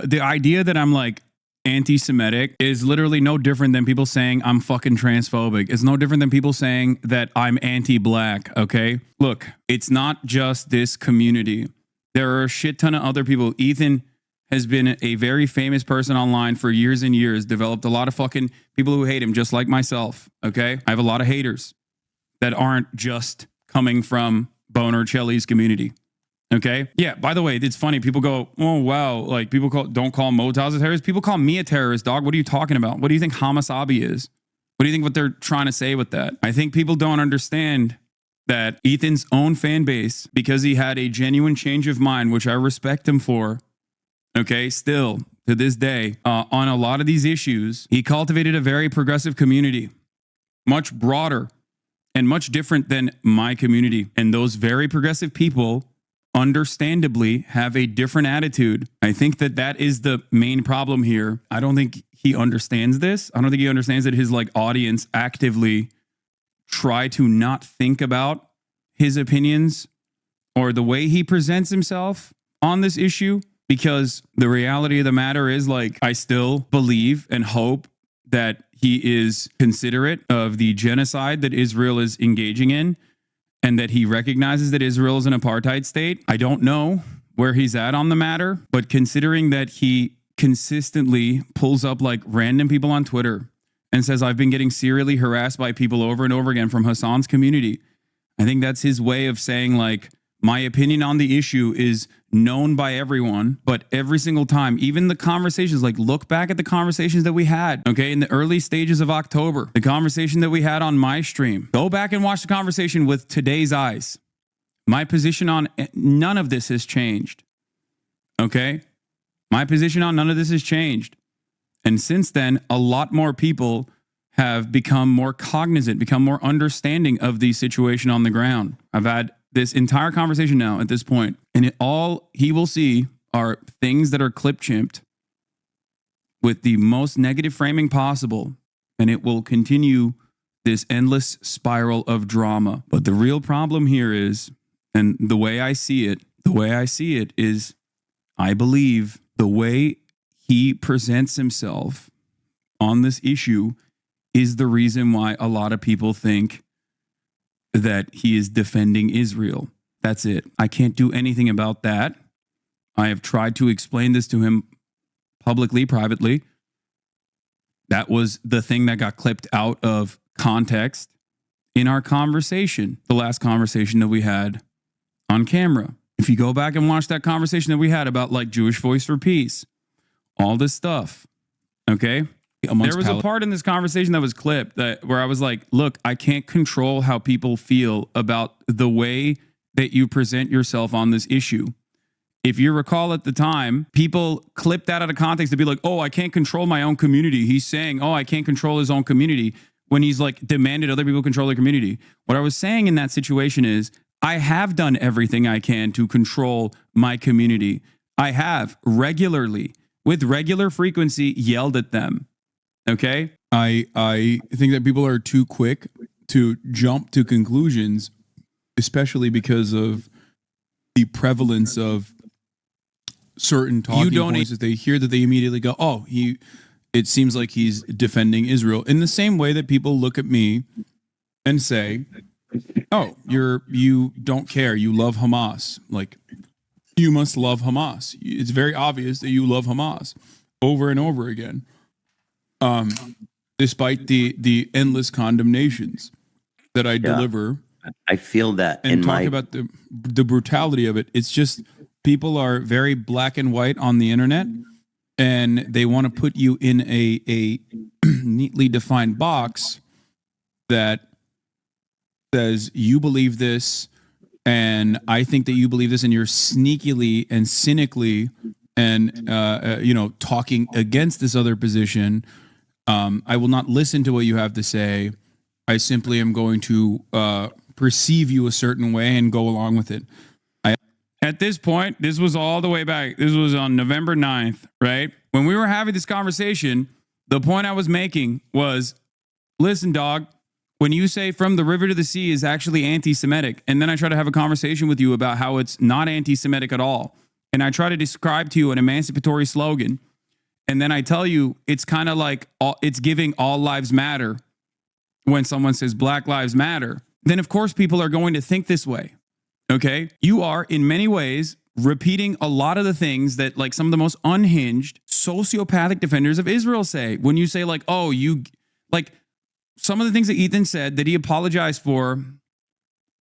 the idea that I'm like anti-Semitic is literally no different than people saying I'm fucking transphobic. It's no different than people saying that I'm anti-black, okay? Look, it's not just this community. There are a shit ton of other people. Ethan has been a very famous person online for years and years, developed a lot of fucking people who hate him, just like myself, okay? I have a lot of haters that aren't just coming from Boner Chelly's community. Okay. Yeah. By the way, it's funny. People go, oh, wow. Like people don't call Motaz a terrorist. People call me a terrorist, dog. What are you talking about? What do you think Hasanabi is? What do you think what they're trying to say with that? I think people don't understand that Ethan's own fan base, because he had a genuine change of mind, which I respect him for. Okay. Still to this day, on a lot of these issues, he cultivated a very progressive community, much broader and much different than my community. And those very progressive people understandably have a different attitude. I think that is the main problem here. I don't think he understands this. I don't think he understands that his like audience actively try to not think about his opinions or the way he presents himself on this issue, because the reality of the matter is, like, I still believe and hope that he is considerate of the genocide that Israel is engaging in, and that he recognizes that Israel is an apartheid state. I don't know where he's at on the matter, but considering that he consistently pulls up like random people on Twitter and says, I've been getting serially harassed by people over and over again from Hassan's community, I think that's his way of saying, like, my opinion on the issue is known by everyone, but every single time, even the conversations, like look back at the conversations that we had, okay, in the early stages of October, the conversation that we had on my stream, go back and watch the conversation with today's eyes. My position on none of this has changed, okay? My position on none of this has changed. And since then, a lot more people have become more cognizant, become more understanding of the situation on the ground. I've had this entire conversation now at this point, and all he will see are things that are clip chimped with the most negative framing possible, and it will continue this endless spiral of drama. But the real problem here is, and the way I see it is, I believe the way he presents himself on this issue is the reason why a lot of people think that he is defending Israel. That's it. I can't do anything about that. I have tried to explain this to him publicly, privately. That was the thing that got clipped out of context in our conversation, the last conversation that we had on camera. If you go back and watch that conversation that we had about like Jewish Voice for Peace, all this stuff, okay? There was a part in this conversation that was clipped where I was like, look, I can't control how people feel about the way that you present yourself on this issue. If you recall at the time, people clipped that out of context to be like, oh, I can't control my own community. He's saying, oh, I can't control his own community, when he's like demanded other people control their community. What I was saying in that situation is, I have done everything I can to control my community. I have regularly, with regular frequency, yelled at them. Okay. I think that people are too quick to jump to conclusions, especially because of the prevalence of certain talking points that they hear, that they immediately go, oh, it seems like he's defending Israel. In the same way that people look at me and say, oh, you don't care, you love Hamas. Like, you must love Hamas. It's very obvious that you love Hamas, over and over again. Despite the endless condemnations that I deliver. I feel that. And talk about the brutality of it. It's just, people are very black and white on the internet, and they want to put you in a neatly defined box that says you believe this, and I think that you believe this, and you're sneakily and cynically and talking against this other position. I will not listen to what you have to say. I simply am going to perceive you a certain way and go along with it. At this point, this was all the way back. This was on November 9th, right? When we were having this conversation, the point I was making was, listen, dog, when you say from the river to the sea is actually anti-Semitic, and then I try to have a conversation with you about how it's not anti-Semitic at all, and I try to describe to you an emancipatory slogan, and then I tell you it's kind of like it's giving all lives matter when someone says Black Lives Matter, then of course people are going to think this way. Okay? You are in many ways repeating a lot of the things that like some of the most unhinged sociopathic defenders of Israel say. When you say like, oh, you like some of the things that Ethan said that he apologized for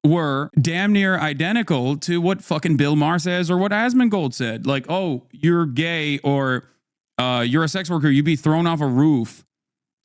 were damn near identical to what fucking Bill Maher says or what Asmongold said. Like, oh, you're gay or you're a sex worker, you'd be thrown off a roof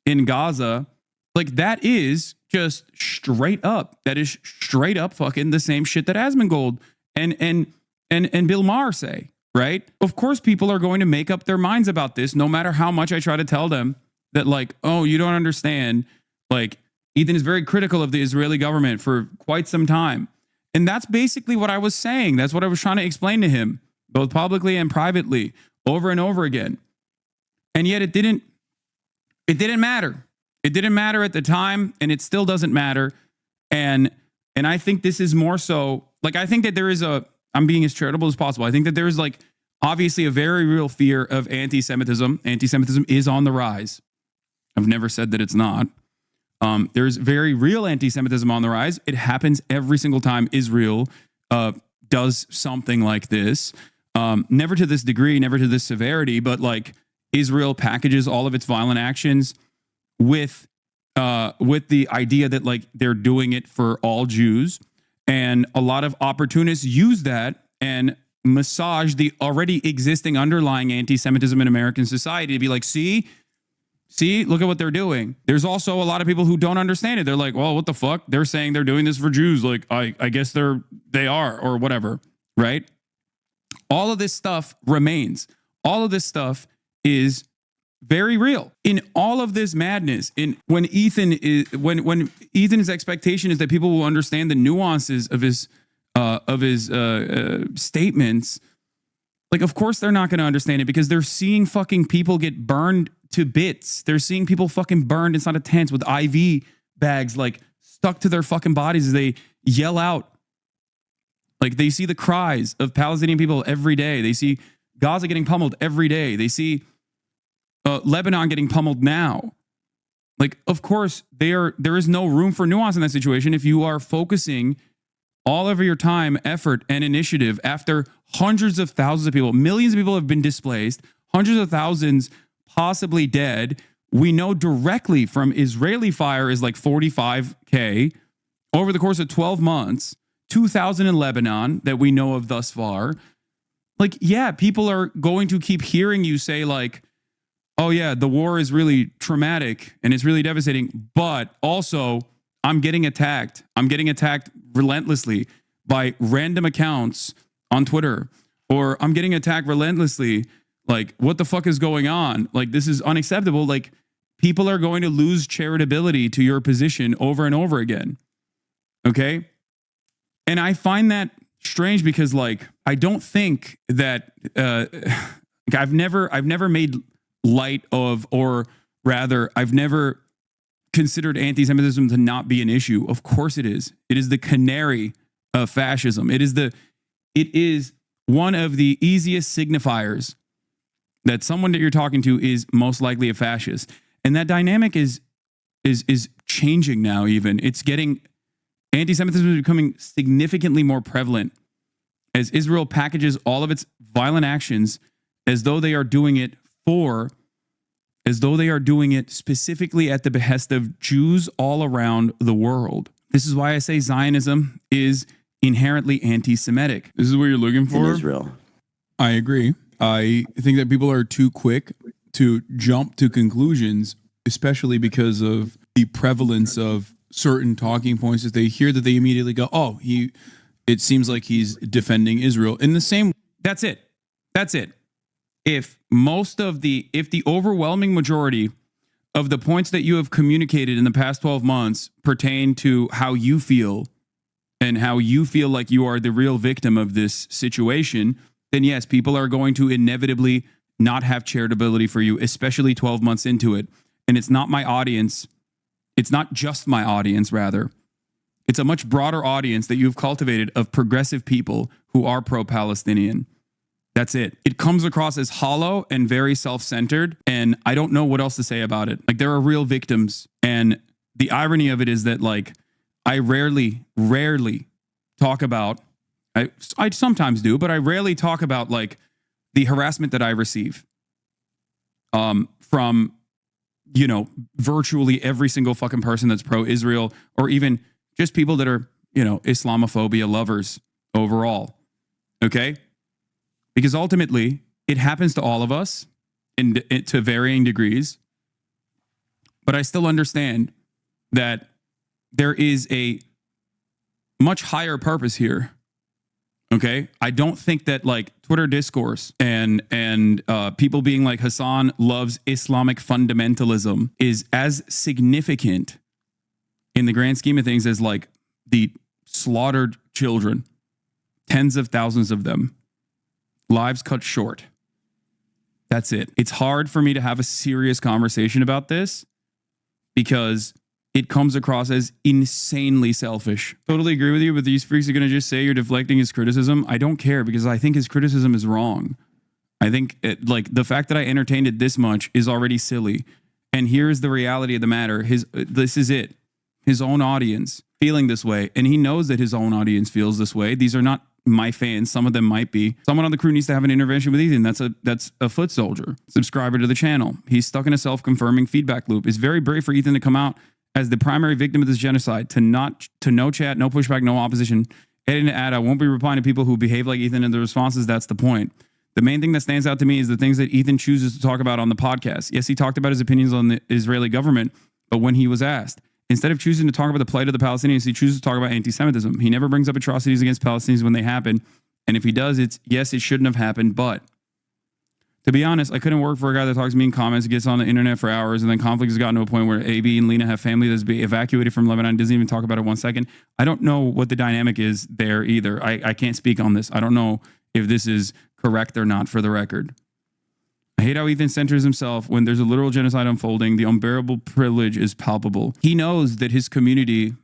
in Gaza. Like that is just straight up. That is straight up fucking the same shit that Asmongold and Bill Maher say, right? Of course, people are going to make up their minds about this, no matter how much I try to tell them that, like, oh, you don't understand. Like, Ethan is very critical of the Israeli government for quite some time. And that's basically what I was saying. That's what I was trying to explain to him, both publicly and privately, over and over again. And yet it didn't matter. It didn't matter at the time, and it still doesn't matter. And I think this is more so, like, I think that there is I'm being as charitable as possible. I think that there is, like, obviously a very real fear of anti-Semitism. Anti-Semitism is on the rise. I've never said that it's not. There's very real anti-Semitism on the rise. It happens every single time Israel does something like this. Never to this degree, never to this severity, but like Israel packages all of its violent actions with the idea that like they're doing it for all Jews. And a lot of opportunists use that and massage the already existing underlying anti-Semitism in American society to be like, see, look at what they're doing. There's also a lot of people who don't understand it. They're like, well, what the fuck? They're saying they're doing this for Jews. Like, I guess they are, or whatever, right? All of this stuff remains. All of this stuff is very real. In all of this madness, when Ethan's expectation is that people will understand the nuances of his statements, like, of course they're not going to understand it because they're seeing fucking people get burned to bits. They're seeing people fucking burned inside of tents with IV bags, like, stuck to their fucking bodies as they yell out. Like, they see the cries of Palestinian people every day. They see Gaza getting pummeled every day. They see Lebanon getting pummeled now. Like, of course, there is no room for nuance in that situation if you are focusing all of your time, effort, and initiative after hundreds of thousands of people, millions of people have been displaced, hundreds of thousands possibly dead. We know directly from Israeli fire is like 45K over the course of 12 months, 2,000 in Lebanon that we know of thus far. Like, yeah, people are going to keep hearing you say like, oh yeah, the war is really traumatic and it's really devastating, but also I'm getting attacked. I'm getting attacked relentlessly by random accounts on Twitter, or I'm getting attacked relentlessly. Like, what the fuck is going on? Like, this is unacceptable. Like, people are going to lose charitability to your position over and over again. Okay? And I find that strange because, like, I don't think that I've never made light of, or rather, I've never considered anti-Semitism to not be an issue. Of course it is. It is the canary of fascism. It is one of the easiest signifiers that someone that you're talking to is most likely a fascist. And that dynamic is changing now even. It's getting, anti-Semitism is becoming significantly more prevalent as Israel packages all of its violent actions as though they are doing it specifically at the behest of Jews all around the world. This is why I say Zionism is inherently anti-Semitic. This is what you're looking for? In Israel. I agree. I think that people are too quick to jump to conclusions, especially because of the prevalence of certain talking points. If they hear that, they immediately go, oh, it seems like he's defending Israel. In the same, that's it. If the overwhelming majority of the points that you have communicated in the past 12 months pertain to how you feel and how you feel like you are the real victim of this situation, then yes, people are going to inevitably not have charitability for you, especially 12 months into it. And it's not my audience. It's not just my audience, rather. It's a much broader audience that you've cultivated of progressive people who are pro-Palestinian. That's it. It comes across as hollow and very self-centered, and I don't know what else to say about it. Like, there are real victims, and the irony of it is that, like, I rarely talk about, I sometimes do, but I rarely talk about, like, the harassment that I receive from, you know, virtually every single fucking person that's pro-Israel, or even just people that are, you know, Islamophobia lovers overall. Okay? Because ultimately, it happens to all of us to varying degrees. But I still understand that there is a much higher purpose here. Okay? I don't think that, like, Twitter discourse and people being like, Hassan loves Islamic fundamentalism is as significant in the grand scheme of things as, like, the slaughtered children, tens of thousands of them, lives cut short. That's it. It's hard for me to have a serious conversation about this because it comes across as insanely selfish. Totally agree with you, but these freaks are going to just say you're deflecting his criticism. I don't care, because I think his criticism is wrong. I think the fact that I entertained it this much is already silly. And here's the reality of the matter. This is it. His own audience feeling this way. And he knows that his own audience feels this way. These are not my fans. Some of them might be. Someone on the crew needs to have an intervention with Ethan. That's a foot soldier, subscriber to the channel. He's stuck in a self-confirming feedback loop. It's very brave for Ethan to come out as the primary victim of this genocide, to no chat, no pushback, no opposition. Editing to add, I won't be replying to people who behave like Ethan in the responses. That's the point. The main thing that stands out to me is the things that Ethan chooses to talk about on the podcast. Yes, he talked about his opinions on the Israeli government, but when he was asked, instead of choosing to talk about the plight of the Palestinians, he chooses to talk about anti-Semitism. He never brings up atrocities against Palestinians when they happen. And if he does, it's, yes, it shouldn't have happened. But to be honest, I couldn't work for a guy that talks mean comments, gets on the internet for hours, and then conflict has gotten to a point where AB and Lena have family that's been evacuated from Lebanon, doesn't even talk about it 1 second. I don't know what the dynamic is there either. I can't speak on this. I don't know if this is correct or not, for the record. I hate how Ethan centers himself when there's a literal genocide unfolding. The unbearable privilege is palpable. He knows that his community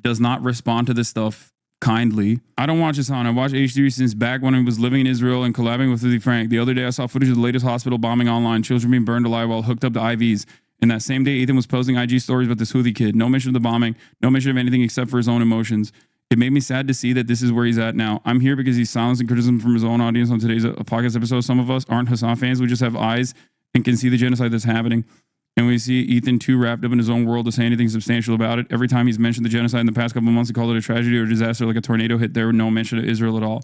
does not respond to this stuff kindly. I don't watch Hassan. I watched H3 since back when I was living in Israel and collabing with Lily Frank. The other day I saw footage of the latest hospital bombing online, children being burned alive while hooked up to IVs. And that same day, Ethan was posting IG stories about this Houthi kid. No mention of the bombing, no mention of anything except for his own emotions. It made me sad to see that this is where he's at now. I'm here because he's silencing criticism from his own audience on today's podcast episode. Some of us aren't Hassan fans. We just have eyes and can see the genocide that's happening. And we see Ethan too wrapped up in his own world to say anything substantial about it. Every time he's mentioned the genocide in the past couple of months, he called it a tragedy or a disaster, like a tornado hit there, no mention of Israel at all.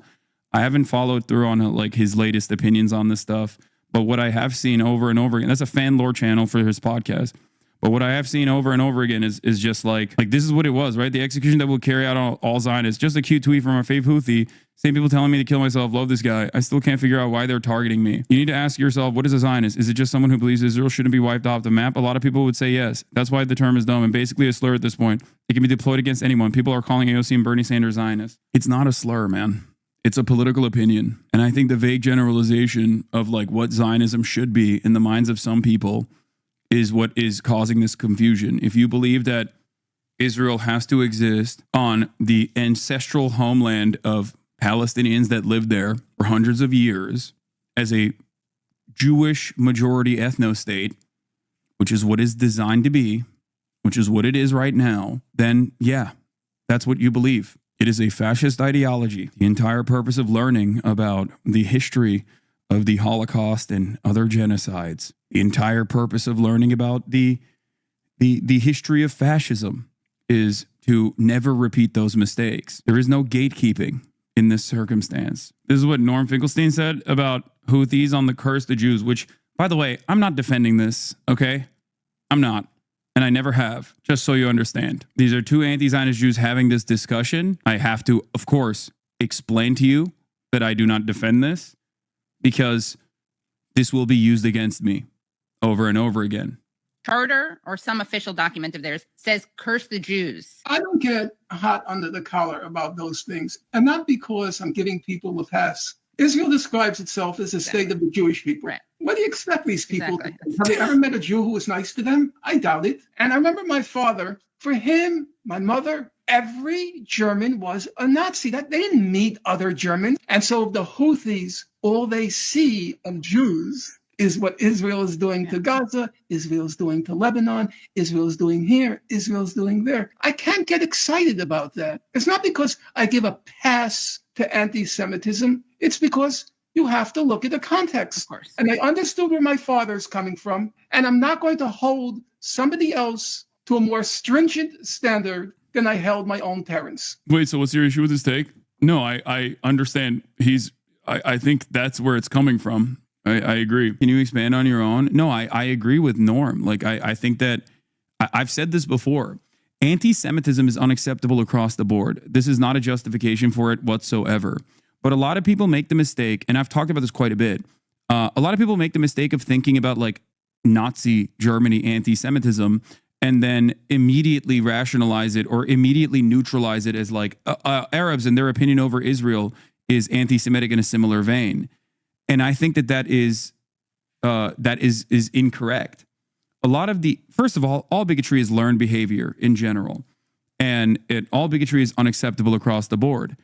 I haven't followed through on like his latest opinions on this stuff, but what I have seen over and over again, that's a fan lore channel for his podcast. But what I have seen over and over again is just like this is what it was, right? The execution that will carry out all Zionists. Just a cute tweet from our fave Houthi. Same people telling me to kill myself. Love this guy. I still can't figure out why they're targeting me. You need to ask yourself, what is a Zionist? Is it just someone who believes Israel shouldn't be wiped off the map? A lot of people would say yes. That's why the term is dumb and basically a slur at this point. It can be deployed against anyone. People are calling AOC and Bernie Sanders Zionists. It's not a slur, man. It's a political opinion. And I think the vague generalization of like what Zionism should be in the minds of some people is what is causing this confusion. If you believe that Israel has to exist on the ancestral homeland of Palestinians that lived there for hundreds of years as a Jewish majority ethno-state, which is what is designed to be, which is what it is right now, then yeah, that's what you believe. It is a fascist ideology. The entire purpose of learning about the history of the Holocaust and other genocides, the entire purpose of learning about the history of fascism is to never repeat those mistakes. There is no gatekeeping in this circumstance. This is what Norm Finkelstein said about Houthis on the curse the Jews, which, by the way, I'm not defending this, okay? I'm not. And I never have, just so you understand. These are two anti-Zionist Jews having this discussion. I have to, of course, explain to you that I do not defend this, because this will be used against me over and over again. Charter or some official document of theirs says curse the Jews. I don't get hot under the collar about those things, and not because I'm giving people a pass. Israel describes itself as a state of the Jewish people. Right. What do you expect these people to do? Have they ever met a Jew who was nice to them? I doubt it. And I remember my father, for him, my mother, every German was a Nazi. That they didn't meet other Germans. And so the Houthis all they see of Jews is what Israel is doing to Gaza, Israel is doing to Lebanon, Israel is doing here, Israel is doing there. I can't get excited about that. It's not because I give a pass to anti-Semitism. It's because you have to look at the context. Of course. And I understood where my father's coming from, and I'm not going to hold somebody else to a more stringent standard than I held my own parents. Wait, so what's your issue with his take? No, I understand. I think that's where it's coming from. I agree. Can you expand on your own? No, I agree with Norm. Like, I think that I've said this before. Anti-Semitism is unacceptable across the board. This is not a justification for it whatsoever. But a lot of people make the mistake, and I've talked about this quite a bit. A lot of people make the mistake of thinking about like Nazi Germany anti-Semitism and then immediately rationalize it or immediately neutralize it as like Arabs and their opinion over Israel is anti-Semitic in a similar vein. And I think that is incorrect. A lot of first of all bigotry is learned behavior in general, and all bigotry is unacceptable across the board.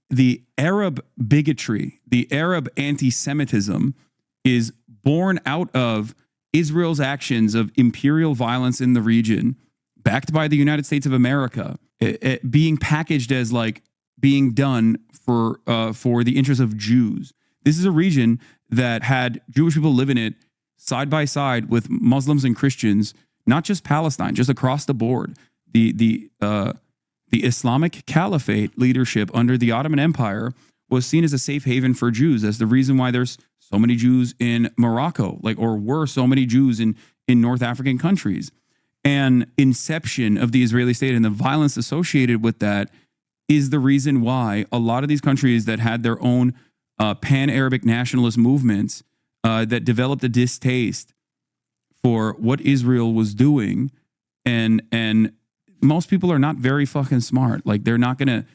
The Arab bigotry, the Arab anti-Semitism is born out of Israel's actions of imperial violence in the region, backed by the United States of America, being packaged as like being done for the interests of Jews. This is a region that had Jewish people live in it side by side with Muslims and Christians, not just Palestine, just across the board. The Islamic Caliphate leadership under the Ottoman Empire was seen as a safe haven for Jews. That's the reason why there's so many Jews in Morocco, or were so many Jews in North African countries. And inception of the Israeli state and the violence associated with that is the reason why a lot of these countries that had their own pan-Arabic nationalist movements that developed a distaste for what Israel was doing, and most people are not very fucking smart. Like they're not gonna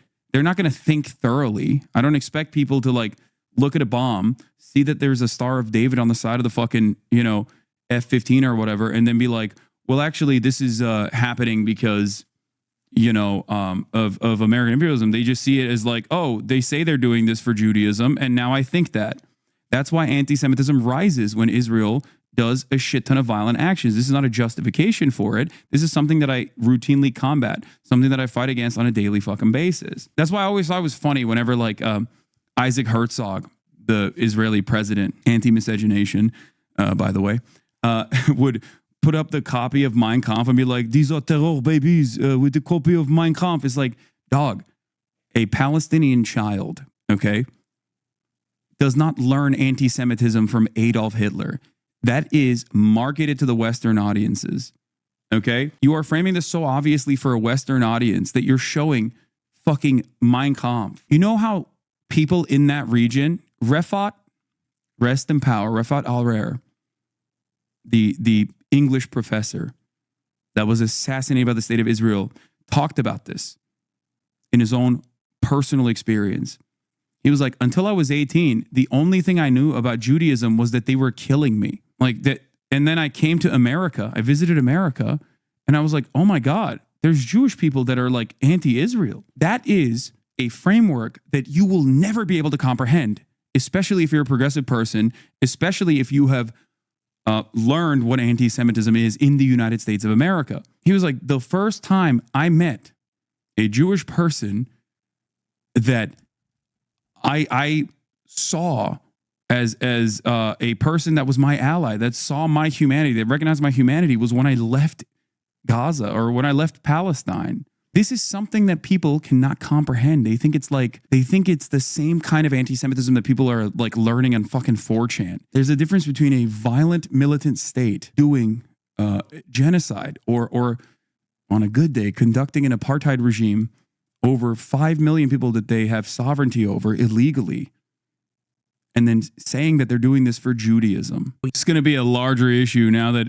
think thoroughly. I don't expect people to like look at a bomb, see that there's a Star of David on the side of the fucking, F-15 or whatever, and then be like, well, actually, this is happening because, of American imperialism. They just see it as like, oh, they say they're doing this for Judaism, and now I think that. That's why anti-Semitism rises when Israel does a shit ton of violent actions. This is not a justification for it. This is something that I routinely combat, something that I fight against on a daily fucking basis. That's why I always thought it was funny whenever like Isaac Herzog, the Israeli president, anti-miscegenation, by the way, would put up the copy of Mein Kampf and be like, these are terror babies with the copy of Mein Kampf. It's like, dog, a Palestinian child, okay, does not learn anti-Semitism from Adolf Hitler. That is marketed to the Western audiences, okay? You are framing this so obviously for a Western audience that you're showing fucking Mein Kampf. You know how people in that region, Refat, rest in power, Refat al-Rer, the English professor that was assassinated by the state of Israel, talked about this in his own personal experience. He was like, until I was 18, the only thing I knew about Judaism was that they were killing me. Like that. And then I came to America. I visited America and I was like, oh my God, there's Jewish people that are like anti-Israel. That is a framework that you will never be able to comprehend, especially if you're a progressive person, especially if you have learned what anti-Semitism is in the United States of America. He was like, the first time I met a Jewish person that I saw as a person that was my ally, that saw my humanity, that recognized my humanity, was when I left Gaza or when I left Palestine. This is something that people cannot comprehend. They think it's the same kind of anti-Semitism that people are like learning on fucking 4chan. There's a difference between a violent militant state doing genocide or on a good day conducting an apartheid regime over 5 million people that they have sovereignty over illegally, and then saying that they're doing this for Judaism. It's going to be a larger issue now that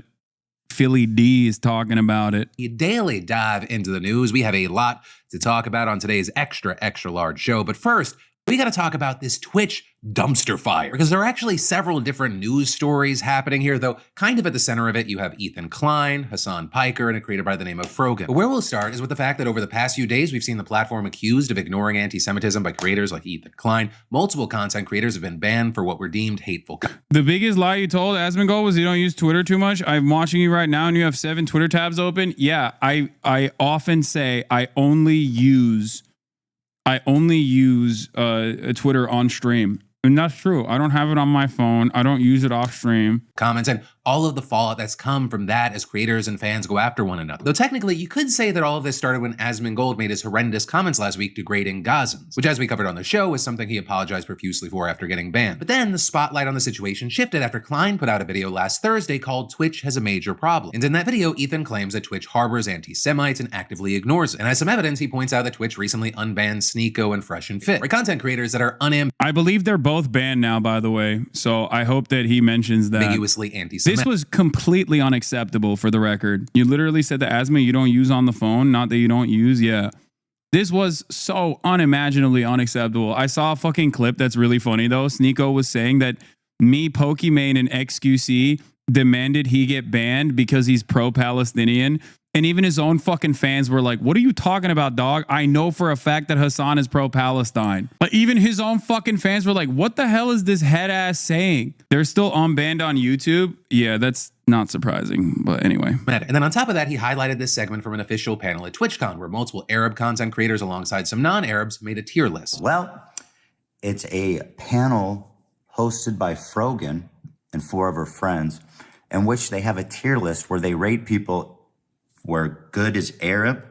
Philly D is talking about it. A daily dive into the news. We have a lot to talk about on today's extra large show. But first, we got to talk about this Twitch dumpster fire. Because there are actually several different news stories happening here, though kind of at the center of it, you have Ethan Klein, Hassan Piker, and a creator by the name of Frogan. But where we'll start is with the fact that over the past few days, we've seen the platform accused of ignoring anti-Semitism by creators like Ethan Klein. Multiple content creators have been banned for what were deemed hateful. The biggest lie you told, Asmongold, was you don't use Twitter too much. I'm watching you right now and you have 7 Twitter tabs open. Yeah, I often say I only use Twitter on stream. And that's true. I don't have it on my phone. I don't use it off stream. Comments and all of the fallout that's come from that as creators and fans go after one another. Though technically, you could say that all of this started when Asmongold made his horrendous comments last week degrading Gazans, which, as we covered on the show, was something he apologized profusely for after getting banned. But then the spotlight on the situation shifted after Klein put out a video last Thursday called Twitch Has a Major Problem. And in that video, Ethan claims that Twitch harbors anti-Semites and actively ignores it. And as some evidence, he points out that Twitch recently unbanned Sneeko and Fresh and Fit, where content creators that are I believe they're both banned now, by the way. So I hope that he mentions that. Ambiguously anti-Semitic. This was completely unacceptable for the record. You literally said the asthma you don't use on the phone, not that you don't use. Yeah. This was so unimaginably unacceptable. I saw a fucking clip that's really funny though. Sneeko was saying that me, Pokimane, and XQC demanded he get banned because he's pro-Palestinian. And even his own fucking fans were like, what are you talking about, dog? I know for a fact that Hassan is pro-Palestine. But even his own fucking fans were like, what the hell is this head ass saying? They're still unbanned on YouTube. Yeah, that's not surprising. But anyway. And then on top of that, he highlighted this segment from an official panel at TwitchCon where multiple Arab content creators alongside some non-Arabs made a tier list. Well, it's a panel hosted by Frogan and 4 of her friends in which they have a tier list where they rate people where good is Arab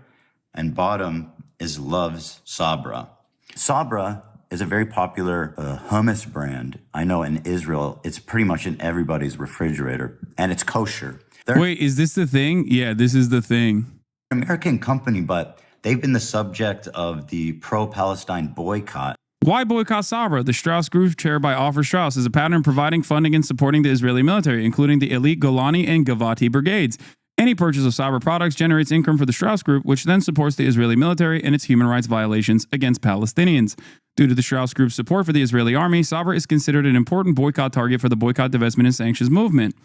and bottom is loves Sabra. Sabra is a very popular hummus brand. I know in Israel, it's pretty much in everybody's refrigerator, and it's kosher. Wait, is this the thing? Yeah, this is the thing. An American company, but they've been the subject of the pro-Palestine boycott. Why boycott Sabra? The Strauss Group, chaired by Ofer Strauss, is a pattern providing funding and supporting the Israeli military, including the elite Golani and Gavati brigades. Any purchase of Sabra products generates income for the Strauss Group, which then supports the Israeli military and its human rights violations against Palestinians. Due to the Strauss Group's support for the Israeli army, Sabra is considered an important boycott target for the Boycott, Divestment, and Sanctions movement,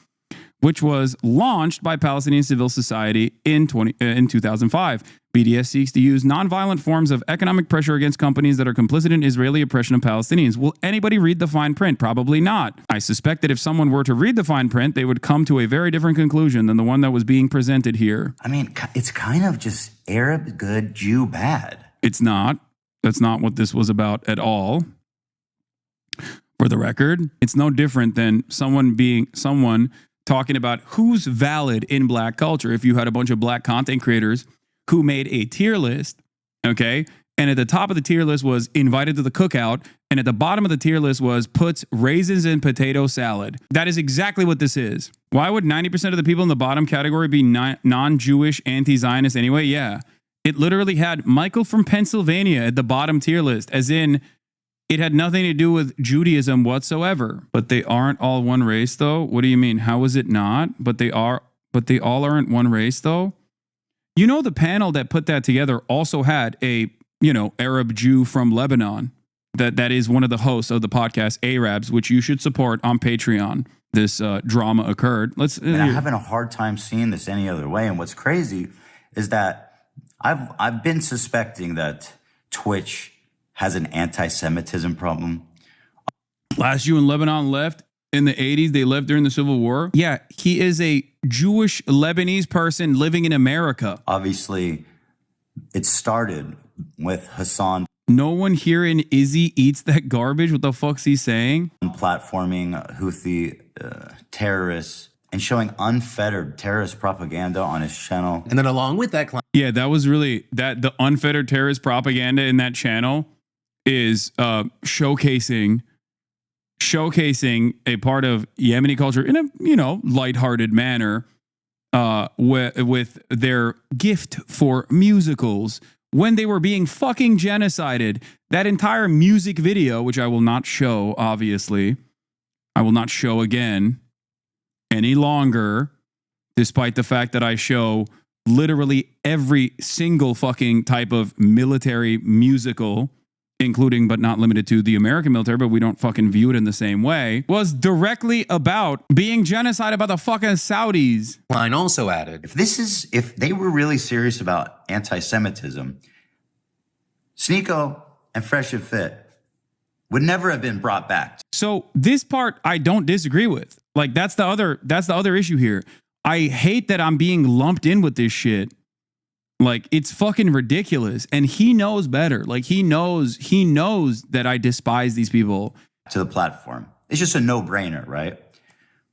which was launched by Palestinian civil society in 2005. BDS seeks to use nonviolent forms of economic pressure against companies that are complicit in Israeli oppression of Palestinians. Will anybody read the fine print? Probably not. I suspect that if someone were to read the fine print, they would come to a very different conclusion than the one that was being presented here. I mean, it's kind of just Arab good, Jew bad. It's not. That's not what this was about at all. For the record, it's no different than someone talking about who's valid in black culture. If you had a bunch of black content creators who made a tier list, okay, and at the top of the tier list was invited to the cookout, and at the bottom of the tier list was puts raisins in potato salad. That is exactly what this is. Why would 90% of the people in the bottom category be non-Jewish, anti-Zionist anyway? Yeah. It literally had Michael from Pennsylvania at the bottom tier list, as in it had nothing to do with Judaism whatsoever. But they aren't all one race, though? What do you mean? How is it not? But they all aren't one race, though? You know, the panel that put that together also had a, Arab Jew from Lebanon. That is one of the hosts of the podcast, Arabs, which you should support on Patreon. This drama occurred. I'm having a hard time seeing this any other way. And what's crazy is that I've been suspecting that Twitch has an anti-Semitism problem. Last Jew in Lebanon left in the 80s. They left during the Civil War. Yeah, he is a Jewish Lebanese person living in America. Obviously, it started with Hassan. No one here in Izzy eats that garbage. What the fuck's he saying? Platforming Houthi terrorists and showing unfettered terrorist propaganda on his channel. And then along with that, yeah, that was really the unfettered terrorist propaganda in that channel is showcasing a part of Yemeni culture in a lighthearted manner with their gift for musicals when they were being fucking genocided. That entire music video, which I will not show, obviously, I will not show again any longer, despite the fact that I show literally every single fucking type of military musical including but not limited to the American military, but we don't fucking view it in the same way, was directly about being genocide about the fucking Saudis. Klein also added, if they were really serious about anti-Semitism, Sneeko and Fresh and Fit would never have been brought back. So this part I don't disagree with. Like that's the other issue here. I hate that I'm being lumped in with this shit. Like it's fucking ridiculous. And he knows better. Like he knows that I despise these people. To the platform. It's just a no-brainer, right?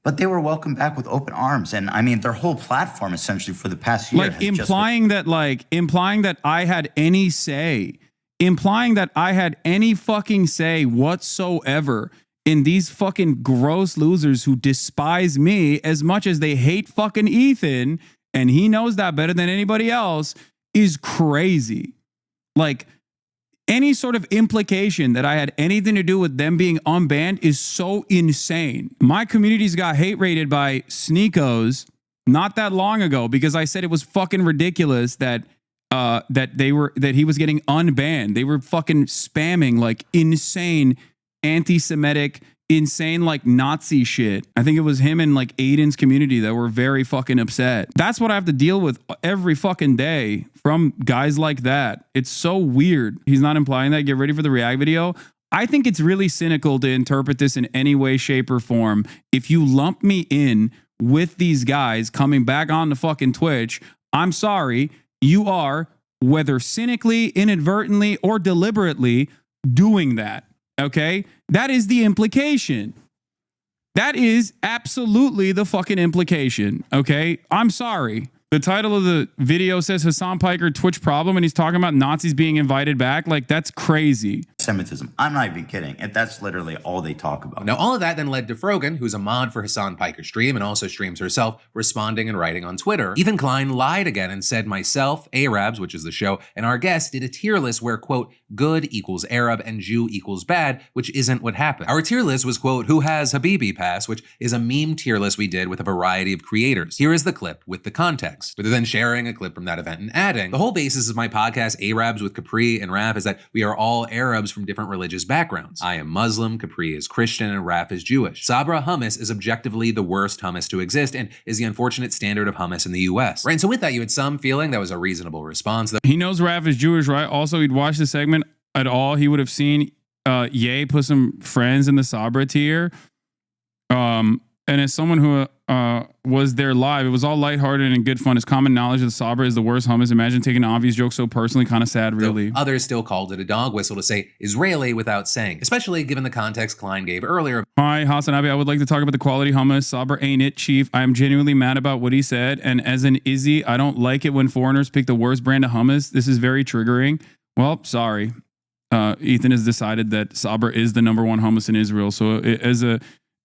But they were welcomed back with open arms. And I mean, their whole platform essentially for the past year. Like implying that I had any say. Implying that I had any fucking say whatsoever in these fucking gross losers who despise me as much as they hate fucking Ethan, and he knows that better than anybody else, is crazy. Like, any sort of implication that I had anything to do with them being unbanned is so insane. My communities got hate rated by Sneekos not that long ago because I said it was fucking ridiculous that he was getting unbanned. They were fucking spamming like insane anti-Semitic, insane like Nazi shit. I think it was him and like Aiden's community that were very fucking upset. That's what I have to deal with every fucking day from guys like that. It's so weird. He's not implying that. Get ready for the react video. I think it's really cynical to interpret this in any way, shape, or form. If you lump me in with these guys coming back on the fucking Twitch, I'm sorry. You are, whether cynically, inadvertently, or deliberately, doing that. Okay? That is the implication. That is absolutely the fucking implication. Okay? I'm sorry. The title of the video says Hassan Piker Twitch problem, and he's talking about Nazis being invited back. Like, that's crazy. Semitism. I'm not even kidding. And that's literally all they talk about. Now, all of that then led to Frogan, who's a mod for Hassan Piker's stream and also streams herself, responding and writing on Twitter. Ethan Klein lied again and said myself, Arabs, which is the show, and our guest did a tier list where, quote, good equals Arab and Jew equals bad, which isn't what happened. Our tier list was, quote, who has Habibi pass, which is a meme tier list we did with a variety of creators. Here is the clip with the context. Rather than sharing a clip from that event and adding, the whole basis of my podcast, Arabs with Capri and Raf, is that we are all Arabs from different religious backgrounds. I am Muslim, Capri is Christian, and Raf is Jewish. Sabra hummus is objectively the worst hummus to exist and is the unfortunate standard of hummus in the US. Right, and so with that, you had some feeling that was a reasonable response. He knows Raf is Jewish, right? Also, he'd watched the segment at all. He would have seen Ye put some friends in the Sabra tier. And as someone who was there live, it was all lighthearted and good fun. It's common knowledge that Sabra is the worst hummus. Imagine taking an obvious joke so personally, kind of sad, really. So others still called it a dog whistle to say Israeli without saying, especially given the context Klein gave earlier. Hi, Hasanabi. I would like to talk about the quality hummus. Sabra ain't it, chief. I am genuinely mad about what he said. And as an Izzy, I don't like it when foreigners pick the worst brand of hummus. This is very triggering. Well, sorry. Ethan has decided that Sabra is the number one hummus in Israel. So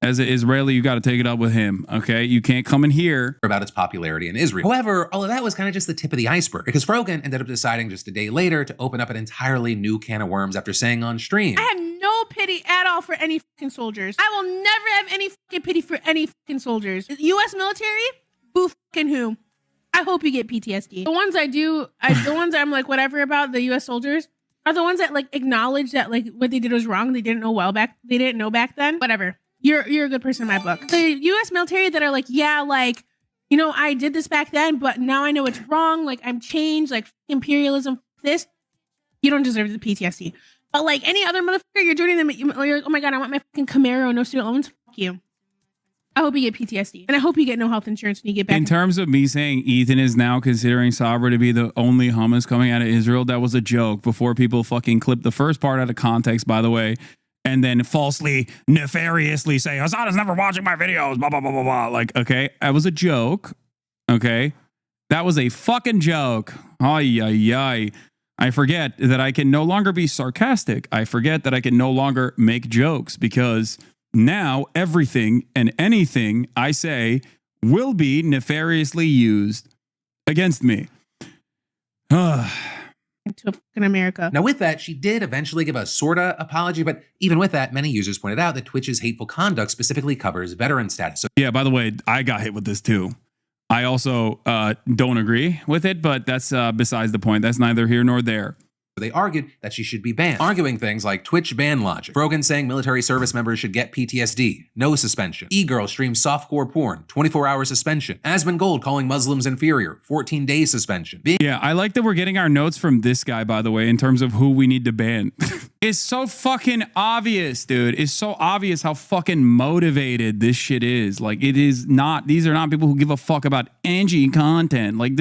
as an Israeli, you got to take it up with him, okay? You can't come in here. About its popularity in Israel. However, all of that was kind of just the tip of the iceberg because Frogan ended up deciding just a day later to open up an entirely new can of worms after saying on stream, I have no pity at all for any fucking soldiers. I will never have any fucking pity for any fucking soldiers. U.S. military? Boo fucking who? I hope you get PTSD. The ones the ones I'm like whatever about the U.S. soldiers are the ones that like acknowledge that like what they did was wrong. They didn't know back then. Whatever. You're a good person in my book. The U.S. military that are like, yeah, like, you know, I did this back then, but now I know it's wrong. Like, I'm changed. Like, imperialism, this. You don't deserve the PTSD. But like any other motherfucker, you're joining them. You're, oh my God, I want my fucking Camaro, no student loans. Fuck you. I hope you get PTSD. And I hope you get no health insurance when you get back. In terms of me saying Ethan is now considering Sabra to be the only hummus coming out of Israel, that was a joke before people fucking clipped the first part out of context, by the way. And then falsely, nefariously say, Hassan is never watching my videos, blah, blah, blah, blah, blah. Like, okay, that was a joke. Okay. That was a fucking joke. Ay, ay, ay. I forget that I can no longer be sarcastic. I forget that I can no longer make jokes because now everything and anything I say will be nefariously used against me. To fucking America. Now with that, she did eventually give a sorta apology, but even with that, many users pointed out that Twitch's hateful conduct specifically covers veteran status. So yeah, by the way, I got hit with this too. I also don't agree with it, but that's besides the point. That's neither here nor there. They argued that she should be banned, arguing things like Twitch ban logic, Frogan saying military service members should get PTSD, no suspension, E-Girl streams softcore porn, 24-hour suspension, Asmund Gold calling Muslims inferior, 14-day suspension. Yeah, I like that we're getting our notes from this guy, by the way, in terms of who we need to ban. It's so fucking obvious, dude. It's so obvious how fucking motivated this shit is. Like, it is not, these are not people who give a fuck about Angie content. Like,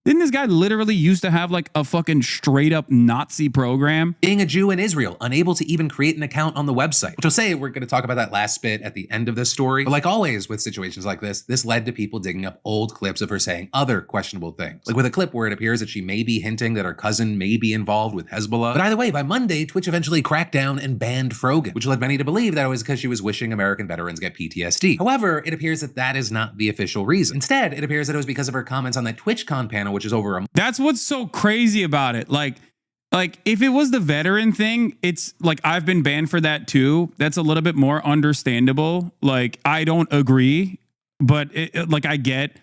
didn't this guy literally used to have like a fucking straight up Nazi program? Being a Jew in Israel, unable to even create an account on the website. Which I'll say, we're going to talk about that last bit at the end of this story. But like always with situations like this led to people digging up old clips of her saying other questionable things. Like with a clip where it appears that she may be hinting that her cousin may be involved with Hezbollah. But either way, by Monday, Twitch eventually cracked down and banned Frogan, which led many to believe that it was because she was wishing American veterans get PTSD. However, it appears that that is not the official reason. Instead, it appears that it was because of her comments on that TwitchCon panel, which is over a That's what's so crazy about it. Like if it was the veteran thing, it's like I've been banned for that too. That's a little bit more understandable. Like I don't agree, but like I get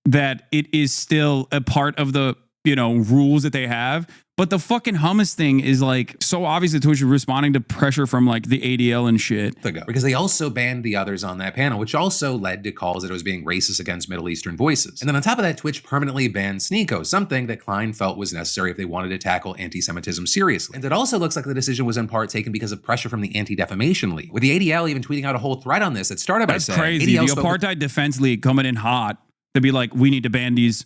that it is still a part of the, rules that they have. But the fucking hummus thing is like so obvious that Twitch is responding to pressure from like the ADL and shit. Because they also banned the others on that panel, which also led to calls that it was being racist against Middle Eastern voices. And then on top of that, Twitch permanently banned Sneeko, something that Klein felt was necessary if they wanted to tackle anti-Semitism seriously. And it also looks like the decision was in part taken because of pressure from the Anti-Defamation League, with the ADL even tweeting out a whole thread on this that started by saying, crazy. The Apartheid Defense League coming in hot to be like, we need to ban these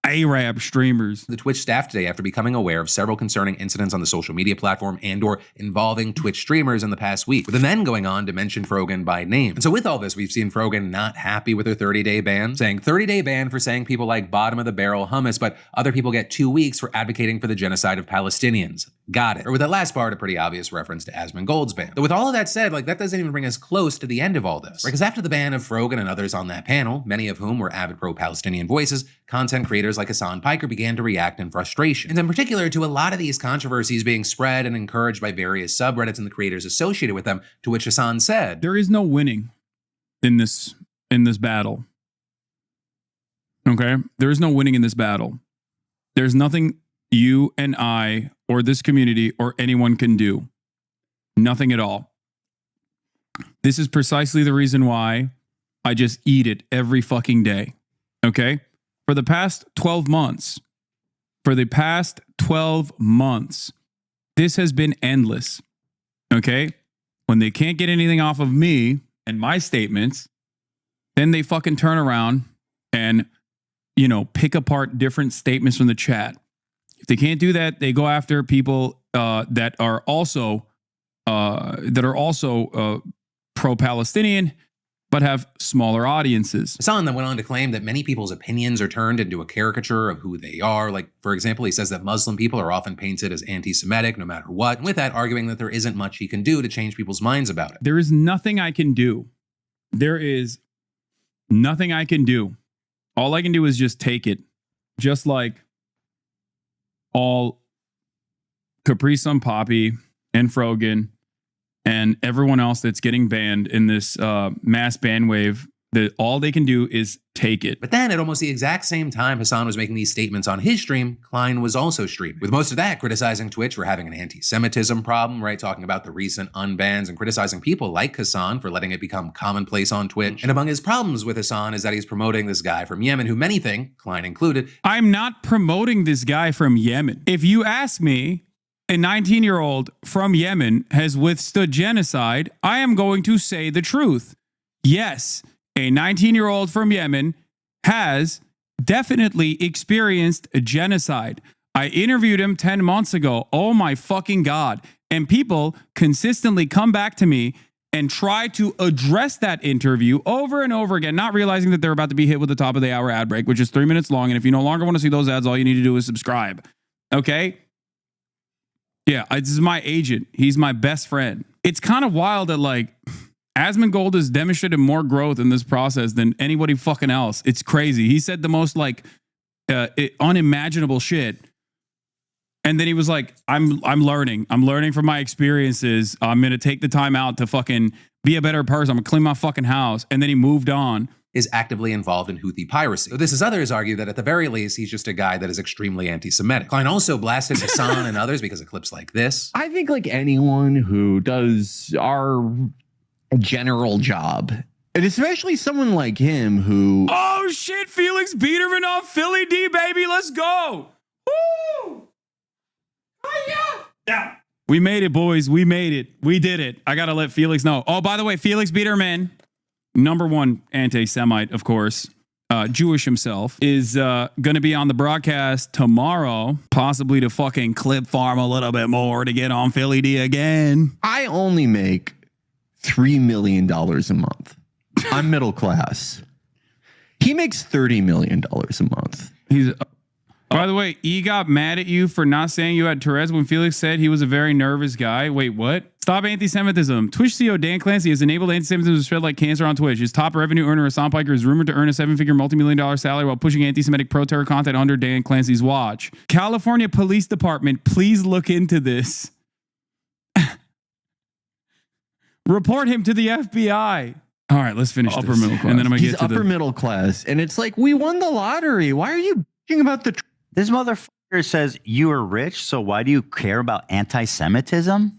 Arab streamers. The Twitch staff today after becoming aware of several concerning incidents on the social media platform and/or involving Twitch streamers in the past week, with them then going on to mention Frogan by name. And so with all this, we've seen Frogan not happy with her 30-day ban, saying 30-day ban for saying people like bottom of the barrel hummus, but other people get 2 weeks for advocating for the genocide of Palestinians. Got it. Or with that last part, a pretty obvious reference to Asmund Gold's ban. But with all of that said, like that doesn't even bring us close to the end of all this. Right? Because after the ban of Frogan and others on that panel, many of whom were avid pro-Palestinian voices, content creators like Hassan Piker began to react in frustration. And in particular to a lot of these controversies being spread and encouraged by various subreddits and the creators associated with them, to which Hassan said, there is no winning in this battle. Okay? There is no winning in this battle. There's nothing you and I or this community or anyone can do. Nothing at all. This is precisely the reason why I just eat it every fucking day. Okay? For the past 12 months, this has been endless. Okay? When they can't get anything off of me and my statements, then they fucking turn around and, pick apart different statements from the chat. If they can't do that, they go after people that are also pro-Palestinian, but have smaller audiences. Hassan then went on to claim that many people's opinions are turned into a caricature of who they are. Like, for example, he says that Muslim people are often painted as anti-Semitic no matter what, and with that arguing that there isn't much he can do to change people's minds about it. There is nothing I can do. There is nothing I can do. All I can do is just take it. Just like all Capri Sun Poppy and Frogan and everyone else that's getting banned in this mass ban wave, that all they can do is take it. But then at almost the exact same time Hassan was making these statements on his stream, Klein was also streaming, with most of that criticizing Twitch for having an anti-Semitism problem, right? Talking about the recent unbans and criticizing people like Hassan for letting it become commonplace on Twitch. And among his problems with Hassan is that he's promoting this guy from Yemen who many think, Klein included, I'm not promoting this guy from Yemen. If you ask me, a 19-year-old from Yemen has withstood genocide, I am going to say the truth. Yes, a 19-year-old from Yemen has definitely experienced a genocide. I interviewed him 10 months ago. Oh my fucking God. And people consistently come back to me and try to address that interview over and over again, not realizing that they're about to be hit with the top of the hour ad break, which is 3 minutes long. And if you no longer want to see those ads, all you need to do is subscribe. Okay? Yeah, this is my agent. He's my best friend. It's kind of wild that like Asmund Gold has demonstrated more growth in this process than anybody fucking else. It's crazy. He said the most like unimaginable shit. And then he was like, I'm learning. I'm learning from my experiences. I'm going to take the time out to fucking be a better person. I'm going to clean my fucking house. And then he moved on. is actively involved in Houthi piracy. So this is others argue that at the very least, he's just a guy that is extremely anti-Semitic. Klein also blasted Hassan and others because of clips like this. I think like anyone who does our general job, and especially someone like him who... Oh shit, Felix Biederman off Philly D, baby, let's go. Woo! Oh yeah. We made it, boys. We made it. We did it. I gotta let Felix know. Oh, by the way, Felix Biederman, #1 anti-Semite, of course, Jewish himself, is going to be on the broadcast tomorrow, possibly to fucking clip farm a little bit more to get on Philly D again. I only make $3 million a month. I'm middle class. He makes $30 million a month. He's... By the way, E got mad at you for not saying you had Tourette's when Felix said he was a very nervous guy. Wait, what? Stop anti-Semitism. Twitch CEO Dan Clancy has enabled anti-Semitism to spread like cancer on Twitch. His top revenue earner, Hassan Piker, is rumored to earn a 7-figure multi-million-dollar salary while pushing anti-Semitic pro-terror content under Dan Clancy's watch. California Police Department, please look into this. Report him to the FBI. All right, let's finish Upper this. middle class. And then I'm gonna He's get to upper middle class, and it's like, we won the lottery. Why are you bitching about the... This motherfucker says you are rich, so why do you care about anti-Semitism?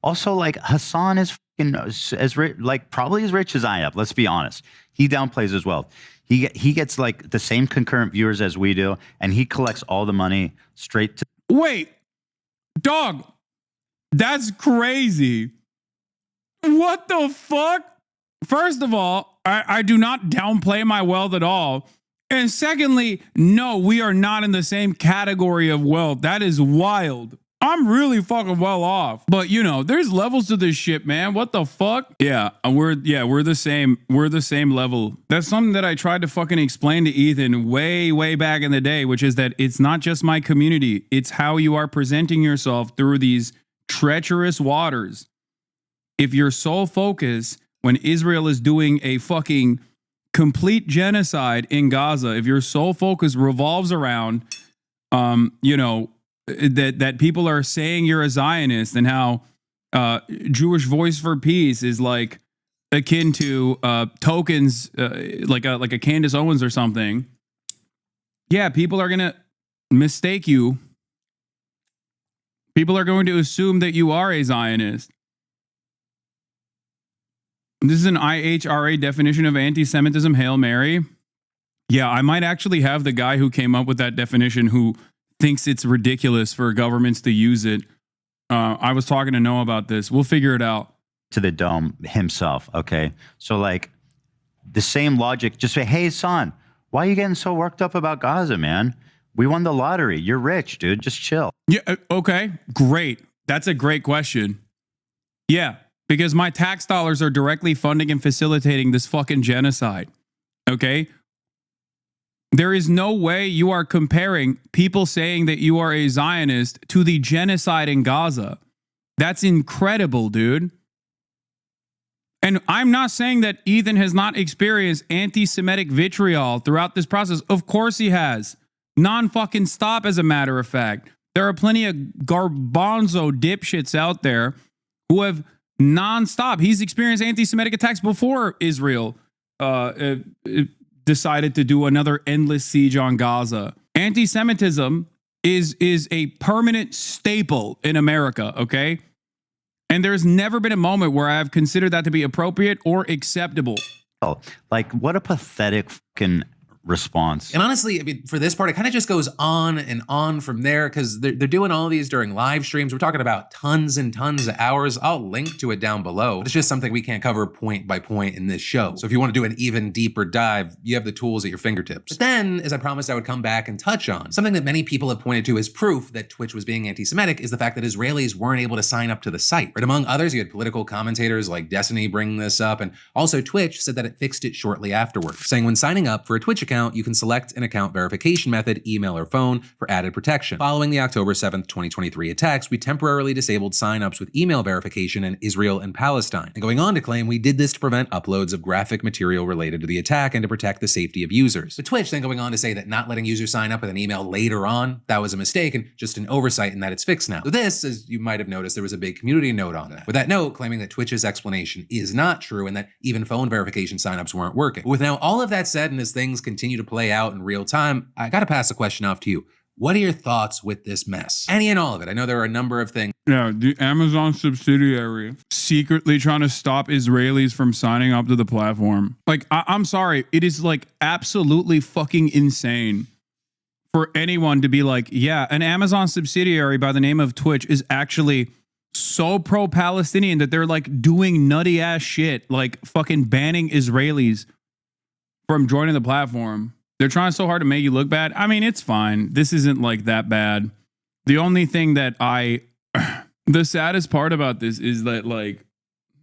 Also, like, Hassan is fucking as rich, like probably as rich as I am. Let's be honest. He downplays his wealth. He gets like the same concurrent viewers as we do, and he collects all the money straight to... Wait, dog, that's crazy. What the fuck? First of all, I do not downplay my wealth at all. And secondly, no, we are not in the same category of wealth. That is wild. I'm really fucking well off. But you know, there's levels to this shit, man. What the fuck? Yeah, we're the same. We're the same level. That's something that I tried to fucking explain to Ethan way back in the day, which is that it's not just my community. It's how you are presenting yourself through these treacherous waters. If your sole focus when Israel is doing a fucking complete genocide in Gaza, if your sole focus revolves around, that people are saying you're a Zionist and how Jewish Voice for Peace is like akin to tokens, like a Candace Owens or something. Yeah, people are gonna mistake you. People are going to assume that you are a Zionist. This is an IHRA definition of anti-Semitism, Hail Mary. Yeah, I might actually have the guy who came up with that definition who thinks it's ridiculous for governments to use it. I was talking to Noah about this. We'll figure it out. To the dome himself, okay? So, like, the same logic, just say, hey, son, why are you getting so worked up about Gaza, man? We won the lottery. You're rich, dude. Just chill. Yeah, okay, great. That's a great question. Yeah. Because my tax dollars are directly funding and facilitating this fucking genocide. Okay? There is no way you are comparing people saying that you are a Zionist to the genocide in Gaza. That's incredible, dude. And I'm not saying that Ethan has not experienced anti-Semitic vitriol throughout this process. Of course he has. Non-fucking stop, as a matter of fact. There are plenty of garbanzo dipshits out there who have nonstop. He's experienced anti-Semitic attacks before Israel decided to do another endless siege on Gaza. Anti-Semitism is a permanent staple in America, okay? And there's never been a moment where I've considered that to be appropriate or acceptable. Oh, like, what a pathetic fucking response. And honestly, I mean, for this part, it kind of just goes on and on from there because they're doing all these during live streams. We're talking about tons and tons of hours. I'll link to it down below. It's just something we can't cover point by point in this show. So if you want to do an even deeper dive, you have the tools at your fingertips. But then, as I promised I would come back and touch on, something that many people have pointed to as proof that Twitch was being anti-Semitic is the fact that Israelis weren't able to sign up to the site. Right? Among others, you had political commentators like Destiny bring this up, and also Twitch said that it fixed it shortly afterwards, saying when signing up for a Twitch account, account, you can select an account verification method, email or phone, for added protection. Following the October 7th, 2023 attacks, we temporarily disabled signups with email verification in Israel and Palestine. And going on to claim we did this to prevent uploads of graphic material related to the attack and to protect the safety of users. But Twitch then going on to say that not letting users sign up with an email later on, that was a mistake and just an oversight and that it's fixed now. So this, as you might have noticed, there was a big community note on that. With that note claiming that Twitch's explanation is not true and that even phone verification signups weren't working. But with now all of that said, and as things continue to play out in real time, I gotta pass the question off to you. What are your thoughts with this mess? Any and all of it. I know there are a number of things. Yeah, the Amazon subsidiary secretly trying to stop Israelis from signing up to the platform. Like, I'm sorry. It is like absolutely fucking insane for anyone to be like, yeah, an Amazon subsidiary by the name of Twitch is actually so pro-Palestinian that they're like doing nutty ass shit, like fucking banning Israelis from joining the platform. They're trying so hard to make you look bad. I mean, it's fine. This isn't like that bad. The only thing that the saddest part about this is that, like,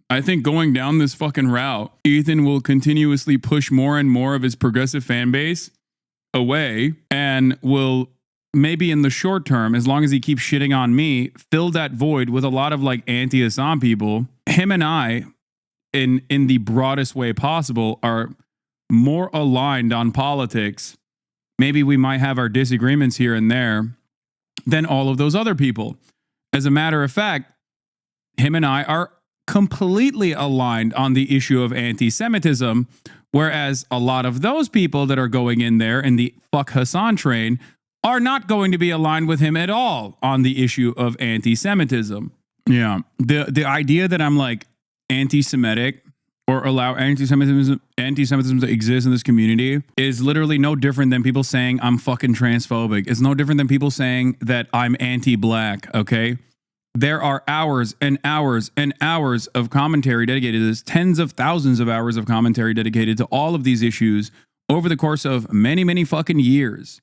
I think going down this fucking route, Ethan will continuously push more and more of his progressive fan base away and will maybe in the short term, as long as he keeps shitting on me, fill that void with a lot of like anti-Assad people. Him and I, in the broadest way possible, are more aligned on politics. Maybe we might have our disagreements here and there than all of those other people. As a matter of fact, him and I are completely aligned on the issue of anti-Semitism, whereas a lot of those people that are going in there in the fuck Hassan train are not going to be aligned with him at all on the issue of anti-Semitism. Yeah. The idea that I'm like anti-Semitic or allow anti-Semitism to exist in this community is literally no different than people saying I'm fucking transphobic. It's no different than people saying that I'm anti-black, okay? There are hours and hours and hours of commentary dedicated to this, tens of thousands of hours of commentary dedicated to all of these issues over the course of many, many fucking years.